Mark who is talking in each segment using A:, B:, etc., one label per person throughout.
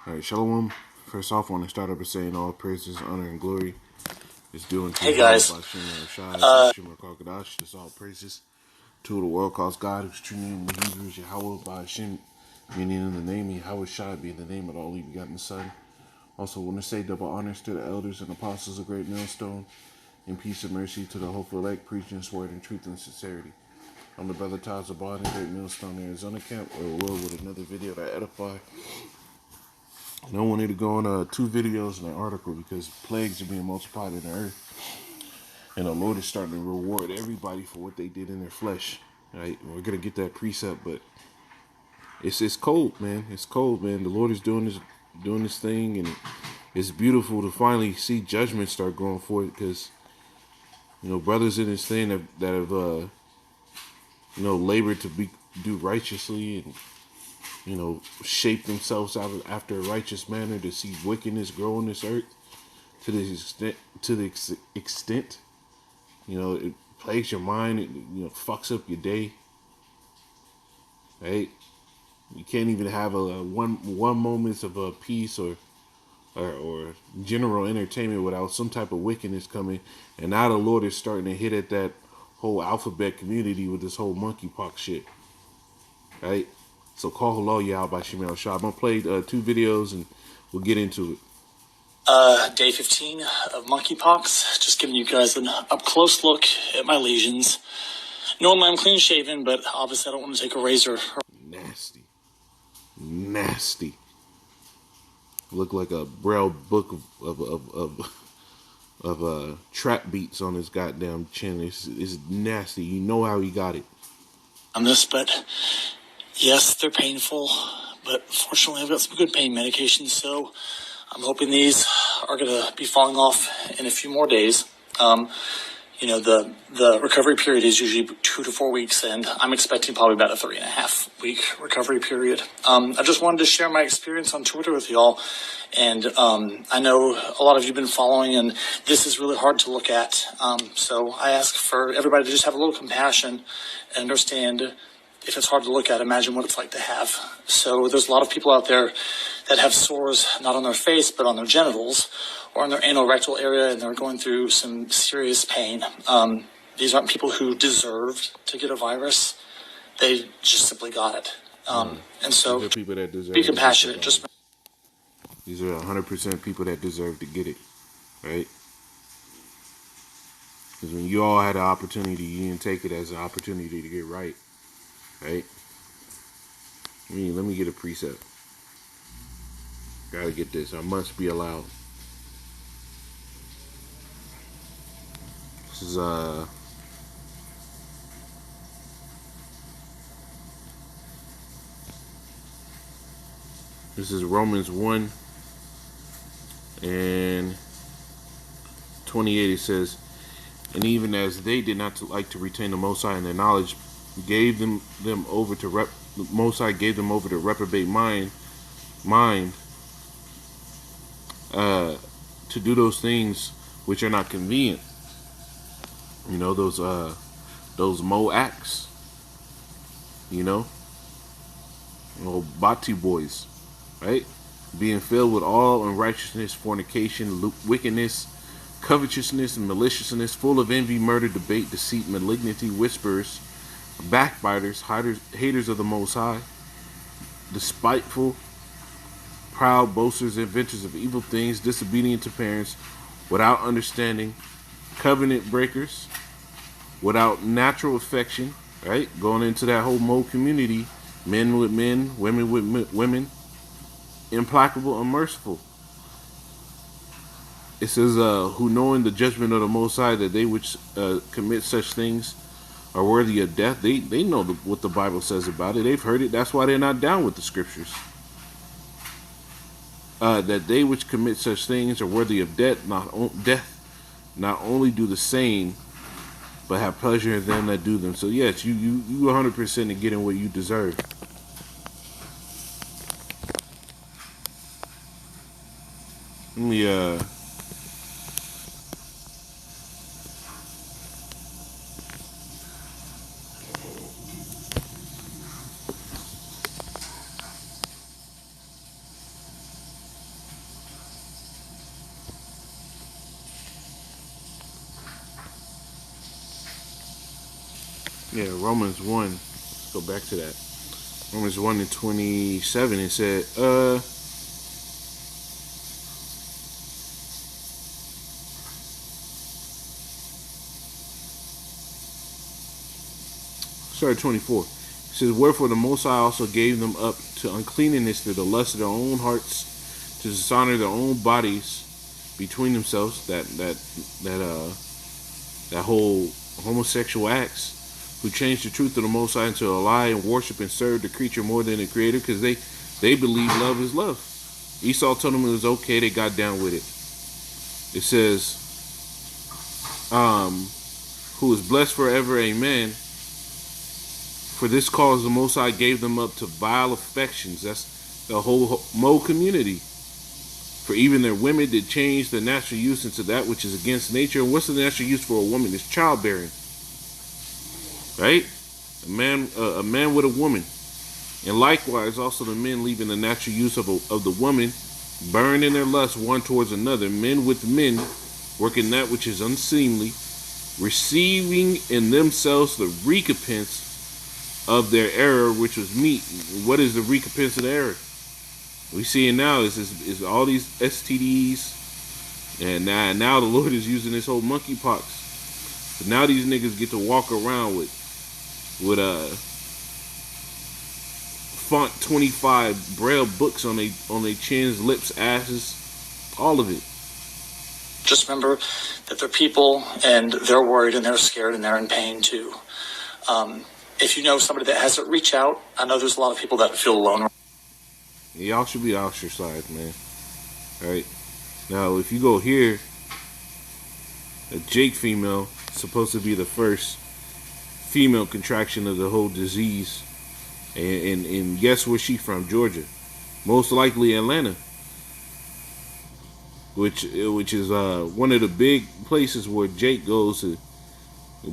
A: Alright, Shalom. First off, I want to start up by saying all praises, honor, and glory is due unto
B: Hey guys.
A: Shimmer Kakadash. That's all praises to the world calls God, who's true name in the Hebrews, Yahweh by Hashem, meaning in the name of Yahweh Shai, being the name of the only begotten Son. Also, want to say double honors to the elders and apostles of Great Millstone, and peace and mercy to the hopeful elect, preaching His word in truth and sincerity. I'm the brother Taz Abad in Great Millstone, Arizona camp, where we will with another video that edify. And I wanted to go on 2 videos and an article because plagues are being multiplied in the earth. And the Lord is starting to reward everybody for what they did in their flesh. Right? We're going to get that precept, but it's cold, man. It's cold, man. The Lord is doing this thing, and it's beautiful to finally see judgment start going forth because, brothers in this thing that have labored to do righteously and shape themselves out after a righteous manner to see wickedness grow on this earth to the extent, it plagues your mind, it fucks up your day, right? You can't even have a one moments of a peace or general entertainment without some type of wickedness coming. And now the Lord is starting to hit at that whole alphabet community with this whole monkeypox shit, right? So call hello y'all by Shemel Shah. I'm gonna play 2 videos and we'll get into
B: it. Day 15 of monkeypox. Just giving you guys an up-close look at my lesions. Normally I'm clean-shaven, but obviously I don't want to take a razor.
A: Nasty. Look like a braille book of trap beats on his goddamn chin. It's nasty. You know how he got it.
B: On this, but yes, they're painful, but fortunately I've got some good pain medications, so I'm hoping these are going to be falling off in a few more days. The recovery period is usually 2 to 4 weeks, and I'm expecting probably about a 3.5 week recovery period. I just wanted to share my experience on Twitter with y'all, and I know a lot of you have been following, and this is really hard to look at. So I ask for everybody to just have a little compassion and understand. If it's hard to look at, imagine what it's like to have. So there's a lot of people out there that have sores not on their face, but on their genitals or in their anal rectal area, and they're going through some serious pain. These aren't people who deserved to get a virus. They just simply got it. And so
A: people that deserve
B: be compassionate.
A: These are 100% people that deserve to get it, right? Because when you all had an opportunity, you didn't take it as an opportunity to get right. Right? Let me get a precept. Gotta get this. I must be allowed. This is Romans 1 and 28. It says, and even as they did not like to retain the Most High in their knowledge, gave them over to the Most High gave them over to reprobate mind to do those things which are not convenient. Those mo acts. Bati boys, right? Being filled with all unrighteousness, fornication, wickedness, covetousness, and maliciousness, full of envy, murder, debate, deceit, malignity, whispers, backbiters, haters of the Most High, despiteful, proud, boasters, inventors of evil things, disobedient to parents, without understanding, covenant breakers, without natural affection, right? Going into that whole mode community, men with men, women with women, implacable, unmerciful. It says, who knowing the judgment of the Most High, that they which commit such things are worthy of death. They know what the Bible says about it. They've heard it. That's why they're not down with the scriptures. That they which commit such things are worthy of death, not only do the same, but have pleasure in them that do them. So yes, you 100% are getting what you deserve. Let me Yeah, Romans 1. Let's go back to that. Romans 1 and 27. It said, sorry, 24. It says, wherefore the Most High also gave them up to uncleanness through the lust of their own hearts, to dishonor their own bodies between themselves. That whole homosexual acts, who changed the truth of the Most High into a lie and worship and serve the creature more than the Creator, because they believe love is love. Esau told them it was okay. They got down with it. It says, who is blessed forever, amen. For this cause the Most High gave them up to vile affections. That's the whole Mo community. For even their women did change the natural use into that which is against nature. And what's the natural use for a woman? It's childbearing. Right? A man with a woman. And likewise also the men leaving the natural use of the woman, burn in their lust one towards another, men with men, working that which is unseemly, receiving in themselves the recompense of their error, which was meat. What is the recompense of the error? We see it now is all these STDs, and now the Lord is using this whole monkeypox. So now these niggas get to walk around with font 25 braille books on their chins, lips, asses, all of it.
B: Just remember that they're people, and they're worried, and they're scared, and they're in pain too. If you know somebody that has it, reach out. I know there's a lot of people that feel alone.
A: Y'all should be ostracized, man. Alright. Now, if you go here, a Jake female is supposed to be the first female contraction of the whole disease. And guess where she from? Georgia. Most likely Atlanta. Which is one of the big places where Jake goes to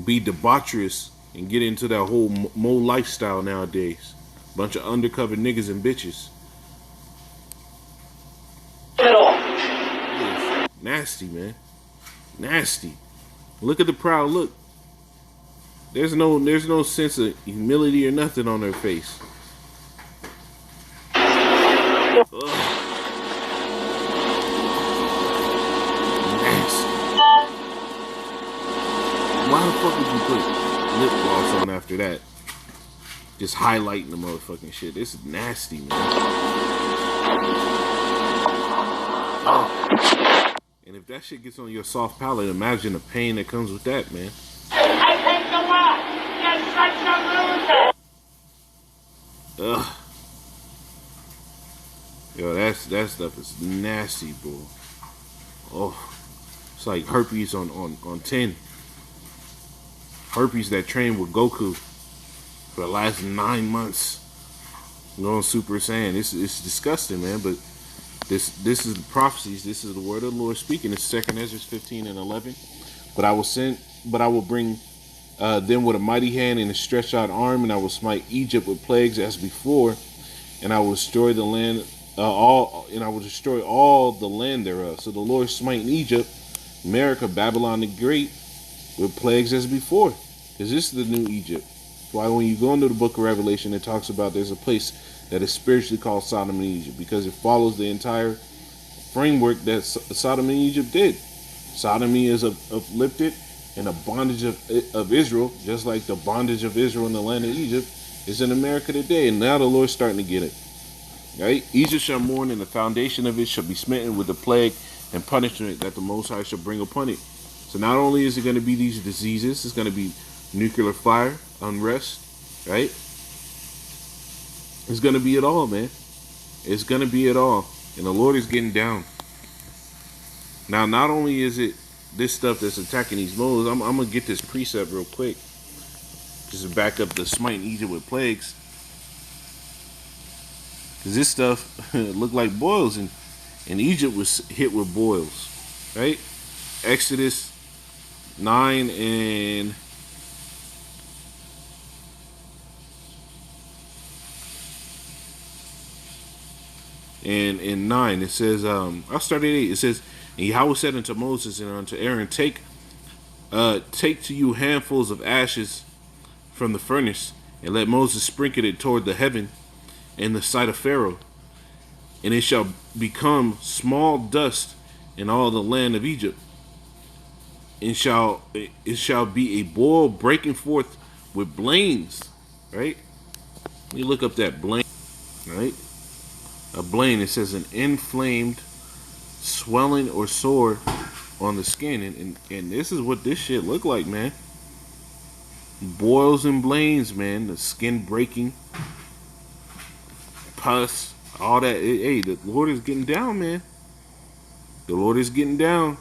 A: be debaucherous and get into that whole Mo lifestyle nowadays. Bunch of undercover niggas and bitches. Nasty, man. Nasty. Look at the proud look. There's no sense of humility or nothing on her face. Ugh. Nasty. Why the fuck would you put lip gloss on after that? Just highlighting the motherfucking shit. This is nasty, man. Oh. And if that shit gets on your soft palate, imagine the pain that comes with that, man.
C: I take the walk. You're such a loser.
A: Ugh. Yo, that stuff is nasty, bro. Oh. It's like herpes on 10. Herpes that trained with Goku for the last 9 months. Going Super Saiyan. It's disgusting, man, but this is the prophecies. This is the word of the Lord speaking. It's 2nd Ezra 15 and 11. But I will bring them with a mighty hand and a stretched out arm, and I will smite Egypt with plagues as before, and I will destroy the land all the land thereof. So the Lord smite Egypt, America, Babylon the Great, with plagues as before. Because this is the new Egypt. Why when you go into the book of Revelation, it talks about there's a place that is spiritually called Sodom and Egypt, because it follows the entire framework that Sodom and Egypt did. Sodomy is uplifted and the bondage of Israel, just like the bondage of Israel in the land of Egypt is in America today. And now the Lord's starting to get it. Right? Egypt shall mourn, and the foundation of it shall be smitten with the plague and punishment that the Most High shall bring upon it. So not only is it going to be these diseases, it's going to be nuclear fire, unrest, right? It's going to be it all, man. It's going to be it all. And the Lord is getting down. Now, not only is it this stuff that's attacking these moles, I'm going to get this precept real quick. Just to back up the smiting Egypt with plagues. Because this stuff looked like boils, and Egypt was hit with boils, right? Exodus 9 and 9, it says, I'll start at 8. It says, and Yahweh said unto Moses and unto Aaron, take to you handfuls of ashes from the furnace, and let Moses sprinkle it toward the heaven in the sight of Pharaoh, and it shall become small dust in all the land of Egypt, and it shall be a boil breaking forth with blains. Right? You look up that blain. Right? A blain. It says an inflamed swelling or sore on the skin, and this is what this shit look like, man. Boils and blains, man. The skin breaking, pus, all that. Hey, the Lord is getting down, man. The Lord is getting down.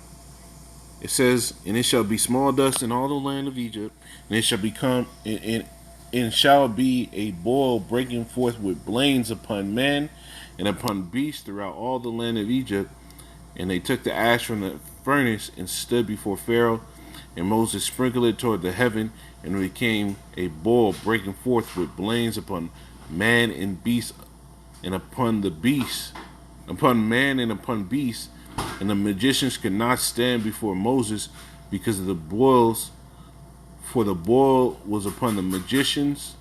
A: It says, and it shall be small dust in all the land of Egypt, and it shall become and shall be a boil breaking forth with blains upon men and upon beasts throughout all the land of Egypt. And they took the ash from the furnace and stood before Pharaoh, and Moses sprinkled it toward the heaven, and it became a boil breaking forth with blains upon man and beast, and upon the beast, upon man and upon beast. And the magicians could not stand before Moses because of the boils, for the boil was upon the magicians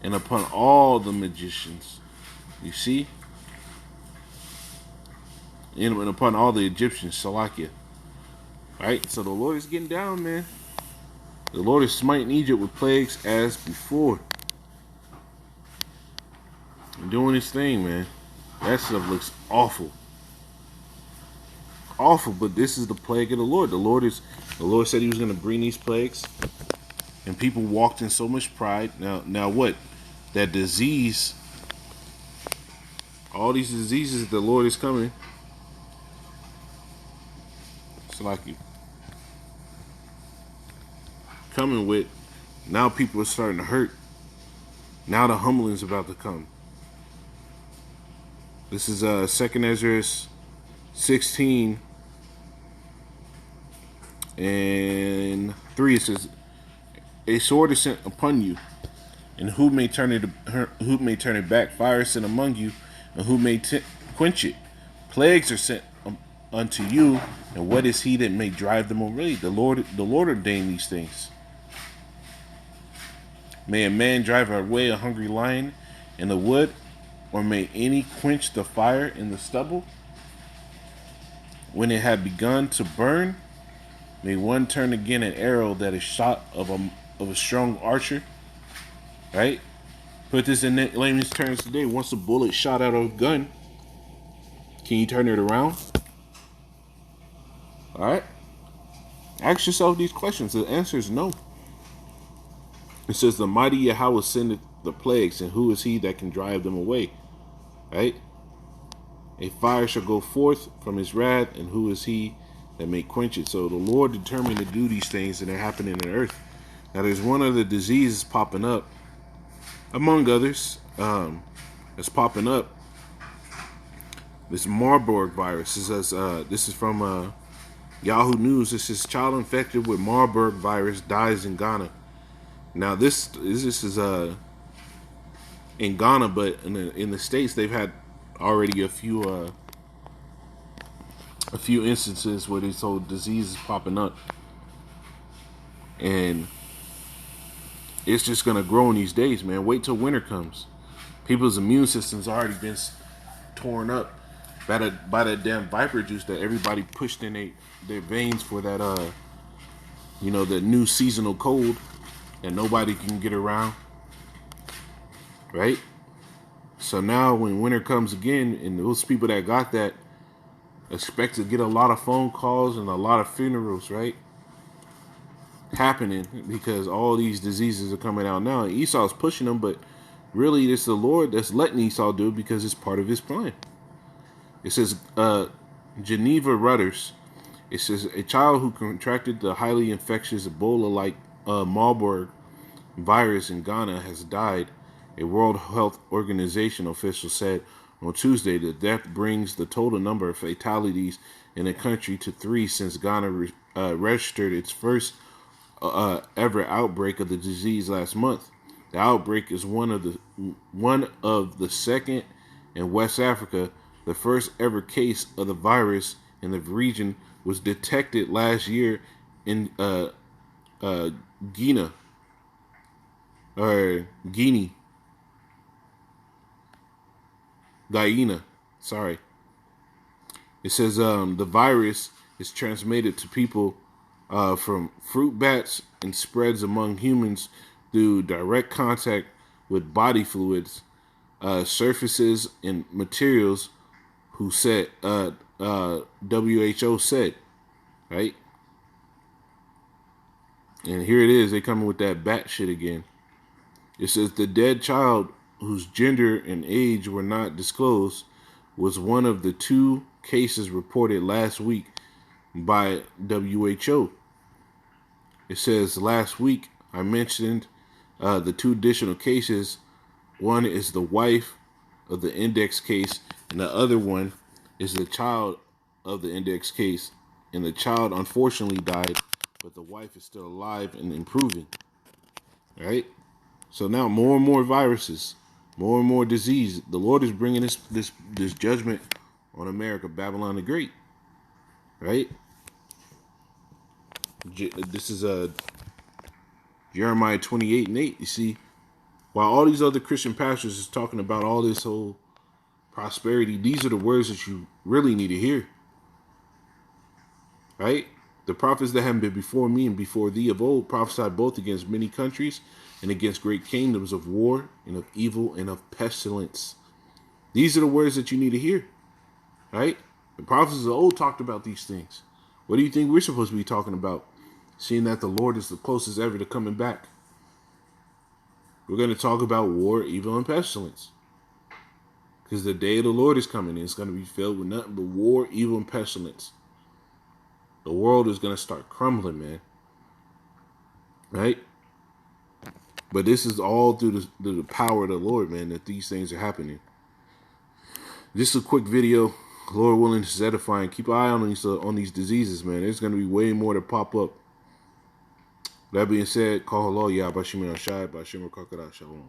A: and upon all the magicians. You see? And upon all the Egyptians, Salakia. Right? So the Lord is getting down, man. The Lord is smiting Egypt with plagues as before. And doing his thing, man. That stuff looks awful. Awful, but this is the plague of the Lord. The Lord said he was going to bring these plagues. And people walked in so much pride. Now what? That disease, all these diseases the Lord is coming. It's like coming with. Now people are starting to hurt. Now the humbling is about to come. This is 2nd Ezra 16 and 3. It says, a sword is sent upon you, and who may turn it back? Fire is sent among you, and who may quench it? Plagues are sent unto you, and what is he that may drive them away? The Lord ordained these things. May a man drive away a hungry lion in the wood, or may any quench the fire in the stubble? When it had begun to burn, may one turn again an arrow that is shot of a strong archer? Right? Put this in layman's terms today. Once a bullet shot out of a gun, can you turn it around? Alright? Ask yourself these questions. The answer is no. It says, the mighty Yahweh sendeth the plagues, and who is he that can drive them away? Right? A fire shall go forth from his wrath, and who is he that may quench it? So the Lord determined to do these things, and they're happening on earth. Now there's one of the diseases popping up, among others, that's popping up. This Marburg virus. This is from Yahoo News. This is child infected with Marburg virus dies in Ghana. Now this is in Ghana, but in the States they've had already a few instances where this whole disease is popping up, and it's just gonna grow in these days, man. Wait till winter comes. People's immune system's already been torn up by that damn viper juice that everybody pushed in their veins for that the new seasonal cold that nobody can get around, right? So now when winter comes again, and those people that got that expect to get a lot of phone calls and a lot of funerals, right? Happening because all these diseases are coming out now. And Esau's pushing them, but really it's the Lord that's letting Esau do it because it's part of his plan. It says, Geneva Rudders. It says, a child who contracted the highly infectious Ebola-like Marburg virus in Ghana has died. A World Health Organization official said on Tuesday the death brings the total number of fatalities in the country to 3 since Ghana registered its first ever outbreak of the disease last month. The outbreak is one of the second in West Africa. The first ever case of the virus in the region was detected last year in Guinea. or Guinea, Guyana. Sorry. It says the virus is transmitted to people from fruit bats and spreads among humans through direct contact with body fluids, surfaces, and materials. Who said WHO said, right? And here it is. They coming with that bat shit again. It says the dead child whose gender and age were not disclosed was one of the 2 cases reported last week by WHO. It says last week I mentioned the 2 additional cases. One is the wife of the index case, and the other one is the child of the index case. And the child unfortunately died, but the wife is still alive and improving. Right? So now more and more viruses, more and more disease. The Lord is bringing this judgment on America, Babylon the Great. Right? This is Jeremiah 28:8. You see, while all these other Christian pastors is talking about all this whole prosperity, these are the words that you really need to hear. Right? The prophets that have been before me and before thee of old prophesied both against many countries and against great kingdoms of war and of evil and of pestilence. These are the words that you need to hear. Right? The prophets of old talked about these things. What do you think we're supposed to be talking about? Seeing that the Lord is the closest ever to coming back. We're going to talk about war, evil, and pestilence. Because the day of the Lord is coming, and it's going to be filled with nothing but war, evil, and pestilence. The world is going to start crumbling, man. Right? But this is all through the power of the Lord, man, that these things are happening. Just a quick video. Lord willing, is edifying. Keep an eye on these diseases, man. There's going to be way more to pop up. That being said, call hello, Yah, Bashim Shai, Bashim Kakara Shalom.